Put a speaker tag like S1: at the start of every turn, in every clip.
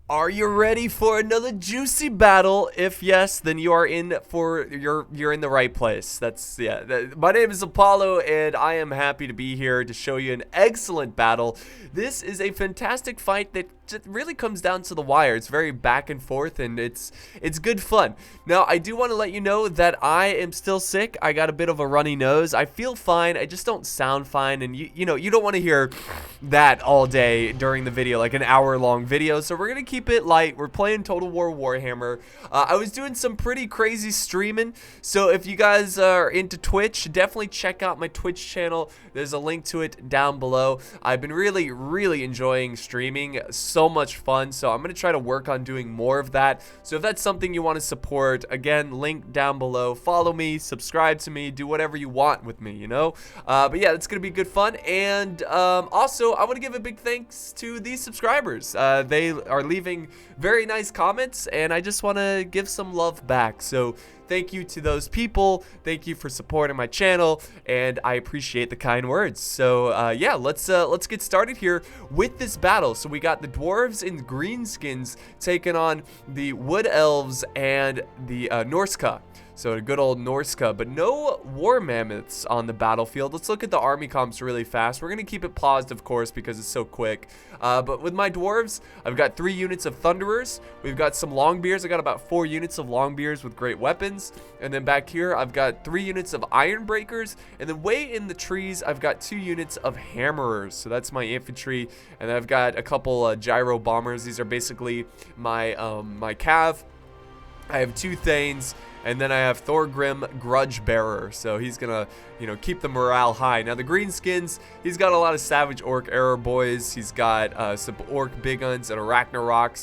S1: Are you ready for another juicy battle? If yes, then you are in for you're in the right place. My name is Apollo and I am happy to be here to show you an excellent battle. This is a fantastic fight that really comes down to the wire. It's very back and forth and it's good fun. Now, I do want to let you know that I am still sick. I got a bit of a runny nose. I feel fine. I just don't sound fine, and you know, you don't want to hear that all day during the video, like an hour-long video. So we're gonna keep it light. We're playing Total War Warhammer. I was doing some pretty crazy streaming, so if you guys are into Twitch, definitely check out my Twitch channel. There's a link to it down below. I've been really enjoying streaming. So much fun, so I'm gonna try to work on doing more of that. So if that's something you want to support, again, link down below. Follow me, subscribe to me, do whatever you want with me, you know. But yeah, it's gonna be good fun. And also, I want to give a big thanks to these subscribers. They are leaving very nice comments, and I just want to give some love back. So thank you to those people. Thank you for supporting my channel, and I appreciate the kind words. So yeah, let's get started here with this battle. So we got the dwarves in greenskins taking on the wood elves and the Norska. So a good old Norska, but no war mammoths on the battlefield. Let's look at the army comps really fast. We're gonna keep it paused, of course, because it's so quick. But with my dwarves, I've got 3 units of thunderers. We've got some longbeards. I got about 4 units of longbeards with great weapons. And then back here, I've got 3 units of iron breakers. And then way in the trees, I've got 2 units of hammerers. So that's my infantry. And then I've got a couple gyro bombers. These are basically my my cav. I have 2 thanes. And then I have Thorgrim Grudge Bearer, so he's gonna, you know, keep the morale high. Now the greenskins, he's got a lot of savage orc arrow boys. He's got some orc big guns, an Arachnarok,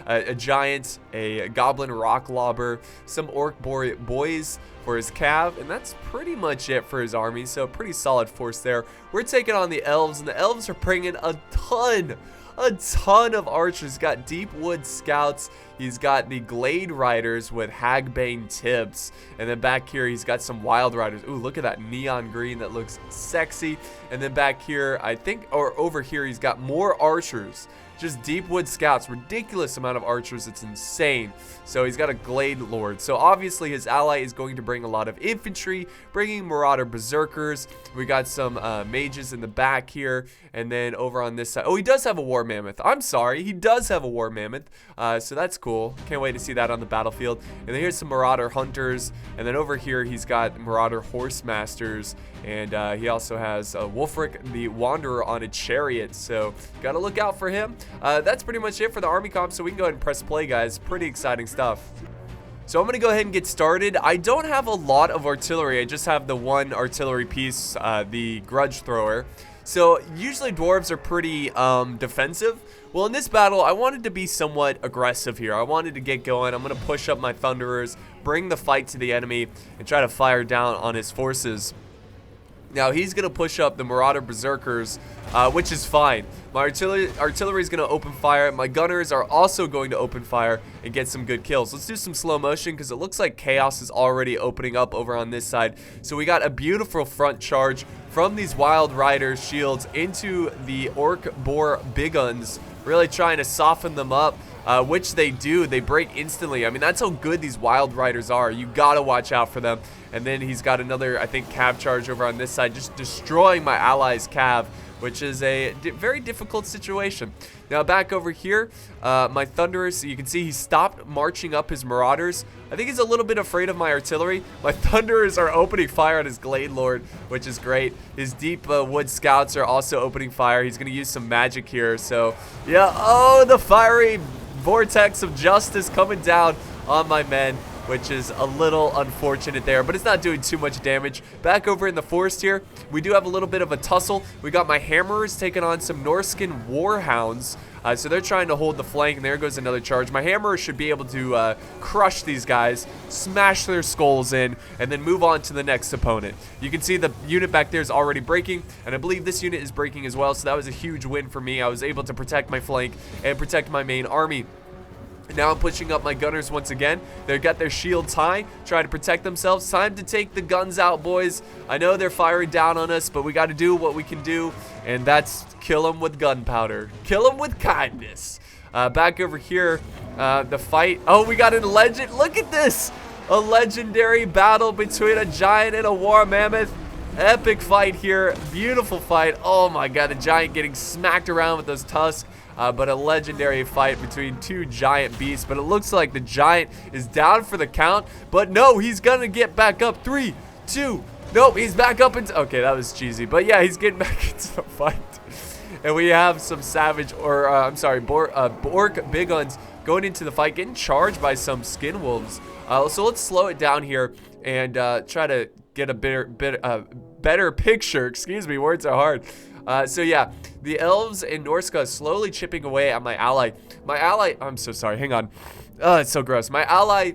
S1: a giant, a goblin rock lobber, some orc boys for his cav, and that's pretty much it for his army. So pretty solid force there. We're taking on the elves, and the elves are bringing a ton of archers. He's got deep wood scouts. He's got the glade riders with hagbane tips, and then back here he's got some wild riders. Ooh, look at that neon green, that looks sexy. And then back here, I think, or over here, he's got more archers. Just deep wood scouts, ridiculous amount of archers. It's insane. So he's got a glade lord. So obviously his ally is going to bring a lot of infantry, bringing marauder berserkers. We got some mages in the back here, and then over on this side, oh, he does have a war mammoth. I'm sorry, he does have a war mammoth. So that's cool. Can't wait to see that on the battlefield. And then here's some marauder hunters, and then over here he's got marauder horse masters, and he also has Wolfric the Wanderer on a chariot. So gotta look out for him. That's pretty much it for the army comp, so we can go ahead and press play, guys. Pretty exciting stuff. So I'm gonna go ahead and get started. I don't have a lot of artillery. I just have the 1 artillery piece, the grudge thrower. So usually dwarves are pretty defensive. Well, in this battle, I wanted to be somewhat aggressive here. I wanted to get going. I'm gonna push up my thunderers, bring the fight to the enemy, and try to fire down on his forces. Now he's gonna push up the marauder berserkers, which is fine. My artillery is gonna open fire. My gunners are also going to open fire and get some good kills. Let's do some slow motion, because it looks like chaos is already opening up over on this side. So we got a beautiful front charge from these wild riders shields into the orc boar big guns, really trying to soften them up. Which they do. They break instantly. I mean, that's how good these wild riders are. You gotta watch out for them. And then he's got another, I think, cav charge over on this side, just destroying my allies' cav, which is a very difficult situation. Now back over here, my thunderers, so you can see he stopped marching up his marauders. I think he's a little bit afraid of my artillery. My thunderers are opening fire on his glade lord, which is great. His deep wood scouts are also opening fire. He's gonna use some magic here. So yeah, oh, the fiery vortex of justice coming down on my men, which is a little unfortunate there, but it's not doing too much damage. Back over in the forest here, we do have a little bit of a tussle. We got my hammerers taking on some Norskin warhounds. So they're trying to hold the flank, and there goes another charge. My hammerers should be able to crush these guys, smash their skulls in, and then move on to the next opponent. You can see the unit back there is already breaking, and I believe this unit is breaking as well, so that was a huge win for me. I was able to protect my flank and protect my main army. Now I'm pushing up my gunners once again. They've got their shields high, trying to protect themselves. Time to take the guns out, boys. I know they're firing down on us, but we got to do what we can do, and that's kill them with gunpowder. Kill them with kindness. Back over here, the fight. Oh, we got a legend. Look at this. A legendary battle between a giant and a war mammoth. Epic fight here. Beautiful fight. Oh my god, the giant getting smacked around with those tusks. But a legendary fight between two giant beasts. But it looks like the giant is down for the count. But no, he's gonna get back up. 3, 2. Nope, he's back up into. Okay, that was cheesy. But yeah, he's getting back into the fight. And we have some savage, or I'm sorry, Bork big guns going into the fight, getting charged by some skin wolves. So let's slow it down here and try to get a better picture. Excuse me, words are hard. So yeah, the elves and Norska slowly chipping away at my ally. I'm so sorry, hang on. It's so gross. My ally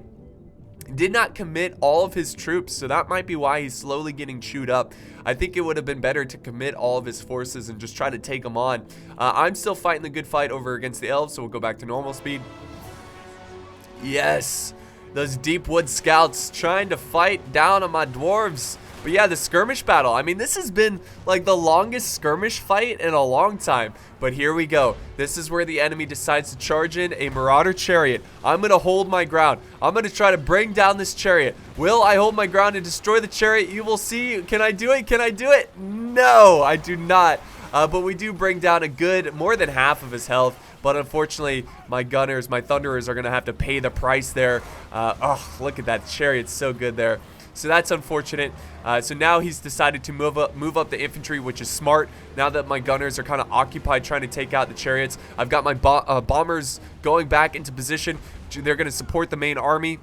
S1: did not commit all of his troops, so that might be why he's slowly getting chewed up. I think it would have been better to commit all of his forces and just try to take them on. I'm still fighting the good fight over against the elves, so we'll go back to normal speed. Yes, those deep wood scouts trying to fight down on my dwarves. But yeah, the skirmish battle. I mean, this has been like the longest skirmish fight in a long time. But here we go. This is where the enemy decides to charge in a marauder chariot. I'm going to hold my ground. I'm going to try to bring down this chariot. Will I hold my ground and destroy the chariot? You will see. Can I do it? Can I do it? No, I do not. But we do bring down a good, more than half of his health. But unfortunately, my gunners, my thunderers are going to have to pay the price there. Oh, look at that chariot. So good there. So that's unfortunate. So now he's decided to move up the infantry, which is smart. Now that my gunners are kind of occupied trying to take out the chariots, I've got my bombers going back into position. They're going to support the main army.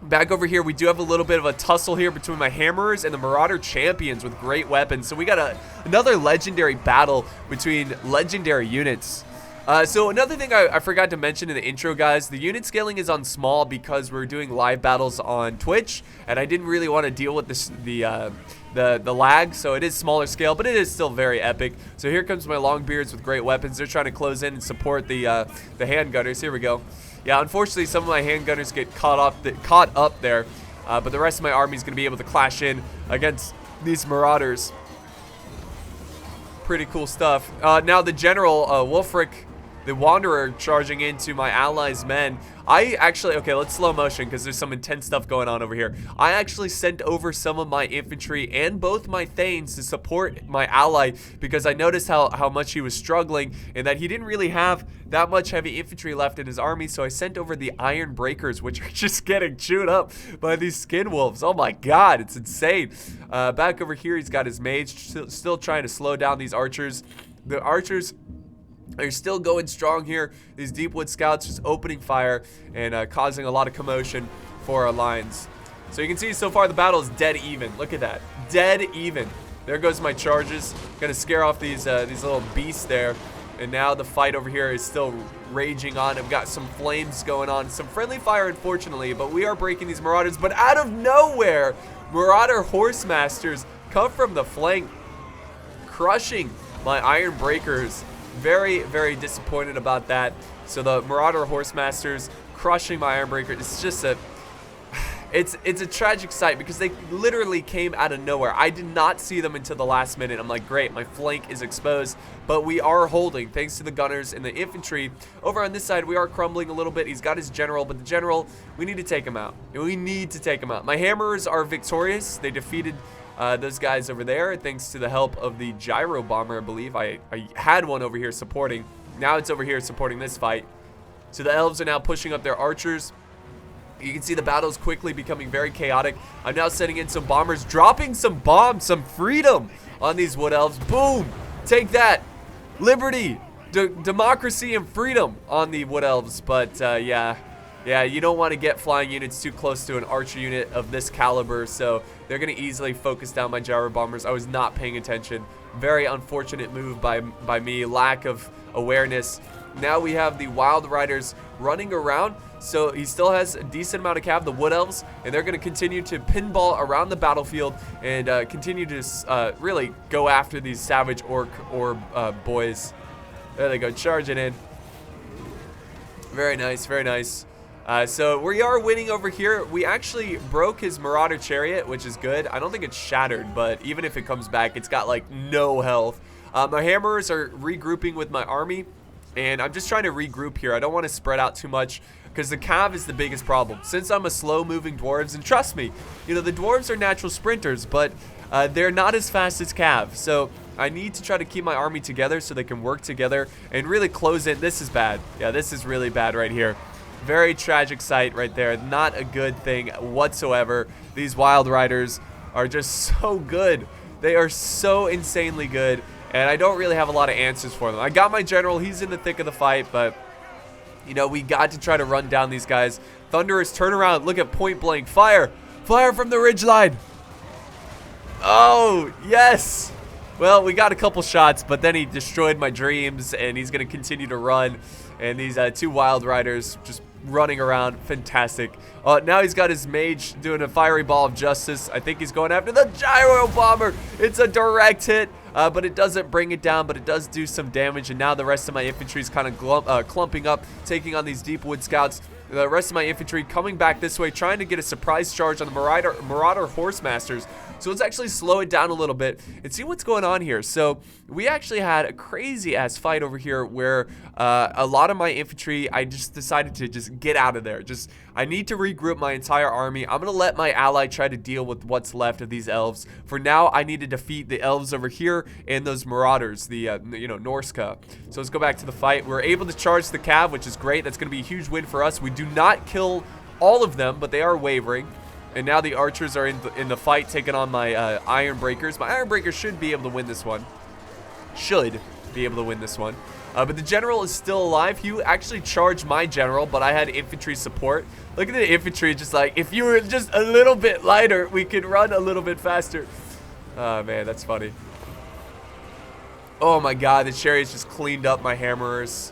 S1: Back over here, we do have a little bit of a tussle here between my hammerers and the marauder champions with great weapons. So we got another legendary battle between legendary units. So another thing I forgot to mention in the intro, guys, the unit scaling is on small because we're doing live battles on Twitch, and I didn't really want to deal with this, the lag, so it is smaller scale, but it is still very epic. So here comes my longbeards with great weapons. They're trying to close in and support the handgunners. Here we go. Yeah, unfortunately, some of my handgunners get caught up there, but the rest of my army is going to be able to clash in against these marauders. Pretty cool stuff. Now the general, Wolfric, the Wanderer, charging into my allies' men. Okay, let's slow motion because there's some intense stuff going on over here. I actually sent over some of my infantry and both my Thanes to support my ally because I noticed how much he was struggling and that he didn't really have that much heavy infantry left in his army. So I sent over the Iron Breakers, which are just getting chewed up by these skin wolves. Oh my god, it's insane. Back over here, he's got his mage still trying to slow down these archers. The archers are still going strong here. These Deepwood scouts just opening fire and causing a lot of commotion for our lines. So you can see so far the battle is dead even. Look at that, dead even. There goes my charges. Gonna scare off these little beasts there. And now the fight over here is still raging on. I've got some flames going on, some friendly fire, unfortunately, but we are breaking these marauders. But out of nowhere, marauder horse masters come from the flank, crushing my Iron Breakers. Very, very disappointed about that. So the marauder horse masters crushing my Iron Breaker. It's just it's a tragic sight because they literally came out of nowhere. I did not see them until the last minute. I'm like, great, my flank is exposed, but we are holding thanks to the gunners and the infantry. Over on this side, we are crumbling a little bit. He's got his general, but the general, we need to take him out. We need to take him out. My hammerers are victorious. They defeated those guys over there thanks to the help of the gyro bomber. I believe I had one over here supporting. Now it's over here supporting this fight. So the elves are now pushing up their archers. You can see the battle's quickly becoming very chaotic. I'm now setting in some bombers, dropping some bombs, some freedom on these wood elves. Boom, take that, liberty, democracy and freedom on the wood elves. But yeah, you don't want to get flying units too close to an archer unit of this caliber, so they're going to easily focus down my gyro bombers. I was not paying attention. Very unfortunate move by me, lack of awareness. Now we have the Wild Riders running around, so he still has a decent amount of cav, the Wood Elves, and they're going to continue to pinball around the battlefield and continue to really go after these savage orc boys. There they go, charging in. Very nice, very nice. So we are winning over here. We actually broke his Marauder Chariot, which is good. I don't think it's shattered, but even if it comes back, it's got like no health. My hammerers are regrouping with my army, and I'm just trying to regroup here. I don't want to spread out too much because the cav is the biggest problem. Since I'm a slow-moving dwarves, and trust me, you know, the dwarves are natural sprinters, but they're not as fast as cav. So I need to try to keep my army together so they can work together and really close in. This is bad. Yeah, this is really bad right here. Very tragic sight right there. Not a good thing whatsoever. These Wild Riders are just so good. They are so insanely good, and I don't really have a lot of answers for them. I got my general. He's in the thick of the fight, but you know, we got to try to run down these guys. Thunderous, turn around. Look at point blank. Fire. Fire from the ridgeline. Oh, yes. Well, we got a couple shots, but then he destroyed my dreams, and he's going to continue to run. And these two Wild Riders just running around. Fantastic. Now he's got his mage doing a fiery ball of justice. I think he's going after the gyro bomber. It's a direct hit, but it doesn't bring it down, but it does do some damage. And now the rest of my infantry is kind of clumping up, taking on these deep wood scouts. The rest of my infantry coming back this way, trying to get a surprise charge on the Marauder Horsemasters. So let's actually slow it down a little bit and see what's going on here. So we actually had a crazy ass fight over here where a lot of my infantry, I just decided to just get out of there. I need to regroup my entire army. I'm gonna let my ally try to deal with what's left of these elves. For now, I need to defeat the elves over here and those marauders, the you know, Norska. So let's go back to the fight. We're able to charge the cav, which is great. That's gonna be a huge win for us. We do not kill all of them, but they are wavering. And now the archers are in the fight, taking on my iron breakers. My iron breakers should be able to win this one. But the general is still alive. He actually charged my general, but I had infantry support. Look at the infantry, just like, if you were just a little bit lighter, we could run a little bit faster. Oh, man, that's funny. Oh, my God, the chariots just cleaned up my hammerers.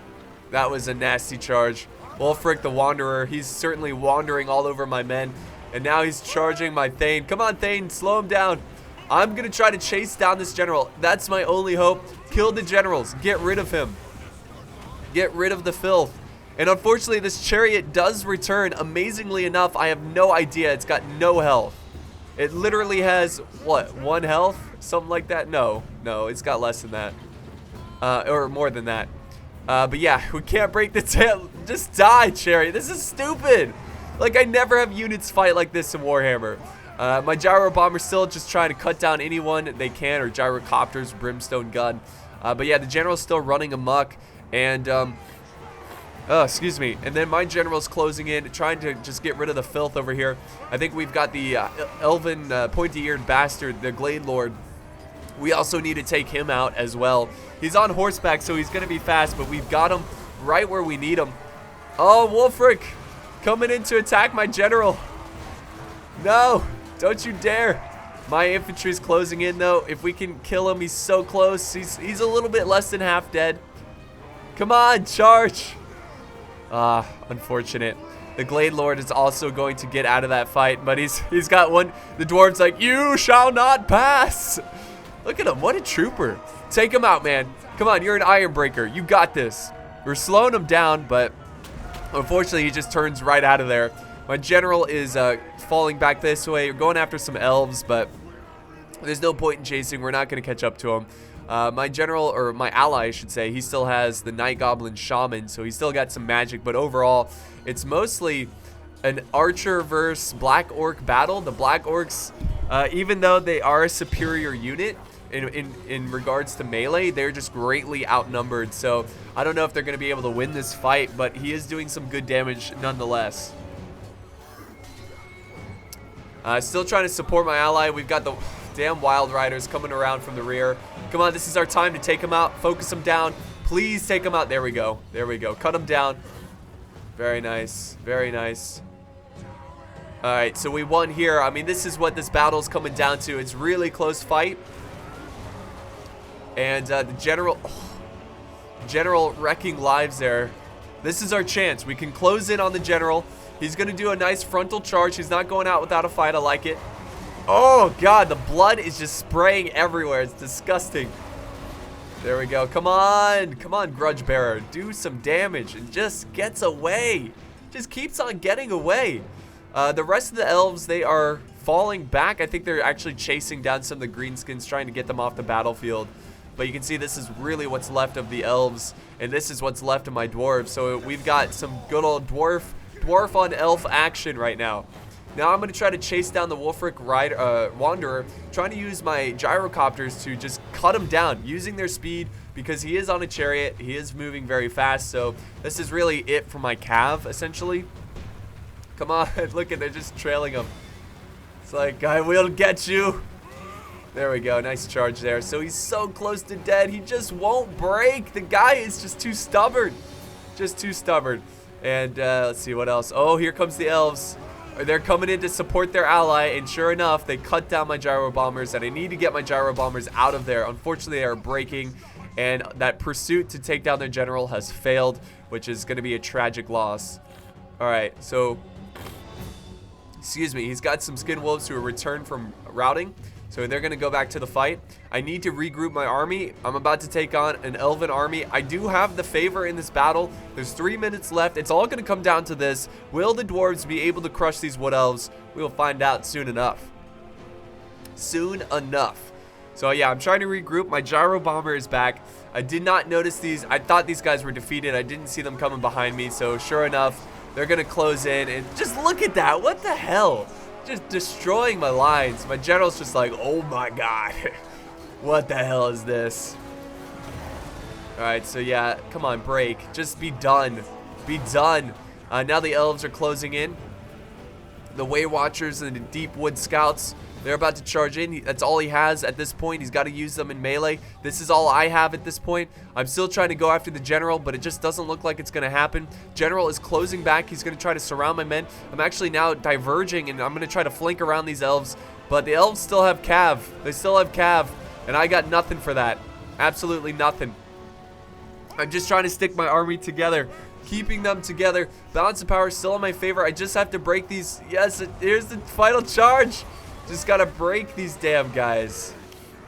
S1: That was a nasty charge. Wolfric the Wanderer, he's certainly wandering all over my men. And now he's charging my Thane. Come on, Thane, slow him down. I'm going to try to chase down this general. That's my only hope. Kill the generals. Get rid of him. Get rid of the filth. And unfortunately, this chariot does return. Amazingly enough, I have no idea. It's got no health. It literally has, what, 1 health? Something like that? No, it's got less than that. Or more than that. But yeah, we can't break the tail. Just die, chariot. This is stupid. Like, I never have units fight like this in Warhammer. My gyro bomber's still just trying to cut down anyone they can, or gyrocopters, brimstone gun. But yeah, the general's still running amok, and excuse me. And then my general's closing in, trying to just get rid of the filth over here. I think we've got the Elven pointy-eared bastard, the Glade Lord. We also need to take him out as well. He's on horseback, so he's gonna be fast, but we've got him right where we need him. Oh, Wolfric! Coming in to attack my general. No, don't you dare. My infantry's closing in though. If we can kill him, he's so close. He's a little bit less than half dead. Come on, charge. Unfortunate. The Glade Lord is also going to get out of that fight, but he's got one. The dwarf's like, you shall not pass. Look at him, what a trooper. Take him out, man. Come on, you're an iron breaker. You got this. We're slowing him down, but unfortunately, he just turns right out of there. My general is falling back this way. We're going after some elves, but there's no point in chasing. We're not going to catch up to him. My general, or my ally, I should say, he still has the Night Goblin Shaman, so he's still got some magic. But overall, it's mostly an archer versus Black Orc battle. The Black Orcs, even though they are a superior unit, in regards to melee, they're just greatly outnumbered. So I don't know if they're going to be able to win this fight, but he is doing some good damage nonetheless. Still trying to support my ally. We've got the damn Wild Riders coming around from the rear. Come on, this is our time to take him out. Focus him down. Please take him out. There we go. There we go. Cut him down. Very nice. Very nice. All right, so we won here. I mean, this is what this battle's coming down to. It's really close fight. And the general wrecking lives there. This is our chance. We can close in on the general. He's going to do a nice frontal charge. He's not going out without a fight. I like it. Oh, God. The blood is just spraying everywhere. It's disgusting. There we go. Come on. Come on, Grudge Bearer. Do some damage and just gets away. Just keeps on getting away. The rest of the elves, they are falling back. I think they're actually chasing down some of the greenskins, trying to get them off the battlefield. But you can see this is really what's left of the elves, and this is what's left of my dwarves. So we've got some good old dwarf on elf action right now. Now I'm going to try to chase down the Wolfric Wanderer, trying to use my gyrocopters to just cut him down, using their speed, because he is on a chariot. He is moving very fast, so this is really it for my cav, essentially. Come on, look at, they're just trailing him. It's like, I will get you. There we go, nice charge there. So he's so close to dead, he just won't break. The guy is just too stubborn. Just too stubborn. And let's see what else. Oh, here comes the elves. They're coming in to support their ally, and sure enough, they cut down my gyro bombers, and I need to get my gyro bombers out of there. Unfortunately, they are breaking, and that pursuit to take down their general has failed, which is going to be a tragic loss. All right, so, excuse me, he's got some skin wolves who are returned from routing, so they're going to go back to the fight. I need to regroup my army. I'm about to take on an elven army. I do have the favor in this battle. There's 3 minutes left. It's all going to come down to this. Will the dwarves be able to crush these wood elves? We'll find out soon enough. Soon enough. So yeah, I'm trying to regroup. My gyro bomber is back. I did not notice these. I thought these guys were defeated. I didn't see them coming behind me. So sure enough, they're going to close in. And just look at that. What the hell? Just destroying my lines. My general's just like, oh my god. What the hell is this? Alright, so yeah, come on, break. Just be done. Be done. Now the elves are closing in. The Way Watchers and the Deep Wood Scouts, they're about to charge in. That's all he has at this point. He's got to use them in melee. This is all I have at this point. I'm still trying to go after the general, but it just doesn't look like it's going to happen. General is closing back. He's going to try to surround my men. I'm actually now diverging, and I'm going to try to flank around these elves. But the elves still have cav. They still have cav, and I got nothing for that. Absolutely nothing. I'm just trying to stick my army together, keeping them together. Balance of power is still in my favor. I just have to break these. Yes, here's the final charge. Just gotta break these damn guys.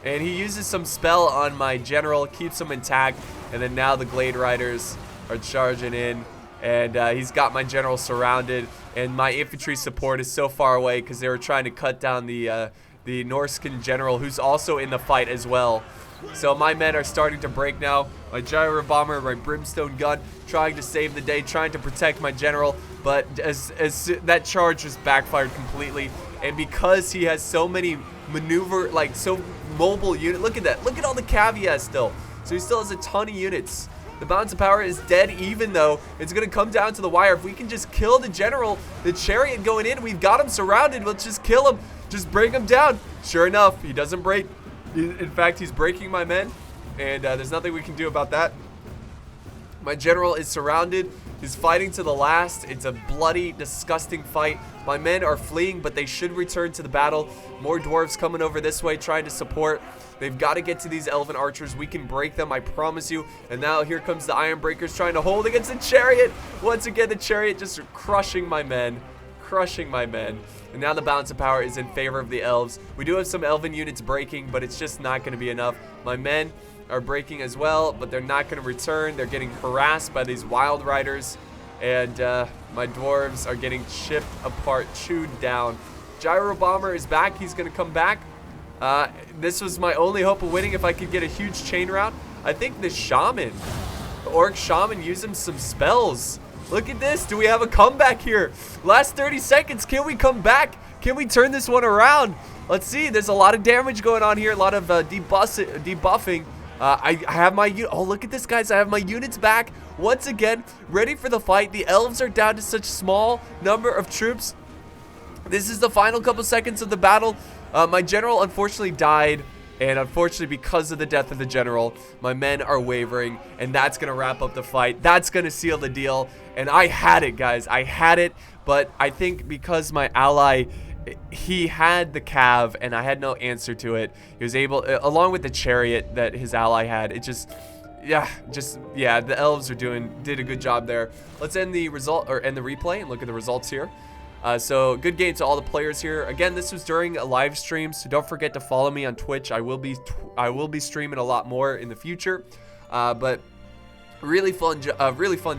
S1: And he uses some spell on my general, keeps him intact. And then now the Glade Riders are charging in. And he's got my general surrounded. And my infantry support is so far away because they were trying to cut down the Norscan general, who's also in the fight as well. So my men are starting to break now. My gyro bomber, my brimstone gun, trying to save the day, trying to protect my general. But as that charge just backfired completely. And because he has so many maneuver, like so mobile unit, look at that. Look at all the caveats still. So he still has a ton of units. The balance of power is dead, even though it's going to come down to the wire. If we can just kill the general, the chariot going in, we've got him surrounded. Let's just kill him. Just bring him down. Sure enough, he doesn't break. In fact, he's breaking my men, and there's nothing we can do about that. My general is surrounded. He's fighting to the last. It's a bloody, disgusting fight. My men are fleeing, but they should return to the battle. More dwarves coming over this way, trying to support. They've got to get to these elven archers. We can break them, I promise you. And now here comes the Iron Breakers trying to hold against the chariot. Once again, the chariot just crushing my men. Crushing my men. And now the balance of power is in favor of the elves. We do have some elven units breaking, but it's just not going to be enough. My men are breaking as well, but they're not going to return. They're getting harassed by these wild riders. And my dwarves are getting chipped apart, chewed down. Gyro Bomber is back. He's going to come back. This was my only hope of winning if I could get a huge chain route. I think the shaman, the orc shaman, used him some spells. Look at this. Do we have a comeback here? Last 30 seconds. Can we come back? Can we turn this one around? Let's see. There's a lot of damage going on here. A lot of debuffing. I have my... Oh, look at this, guys. I have my units back. Once again, ready for the fight. The elves are down to such small number of troops. This is the final couple seconds of the battle. My general unfortunately died. And unfortunately, because of the death of the general, my men are wavering. And that's going to wrap up the fight. That's going to seal the deal. And I had it, guys. I had it. But I think because my ally... he had the cav and I had no answer to it. He was able, along with the chariot that his ally had, it just, yeah, the elves did a good job there. Let's end the result, or end the replay and look at the results here. So good game to all the players here. Again, this was during a live stream, so don't forget to follow me on Twitch. I will be streaming a lot more in the future. But really fun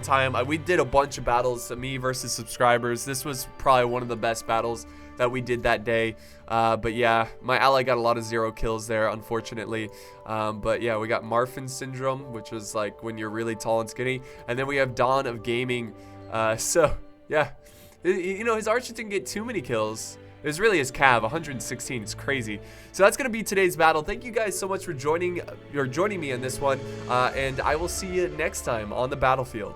S1: time. We did a bunch of battles, me versus subscribers. This was probably one of the best battles that we did that day. But yeah, my ally got a lot of 0 kills there, unfortunately. But yeah, we got Marfan syndrome, which was like when you're really tall and skinny. And then we have Dawn of Gaming. So yeah, you know, his archer didn't get too many kills. It was really his cav, 116. It's crazy. So that's gonna be today's battle. Thank you guys so much for joining me in this one, and I will see you next time on the battlefield.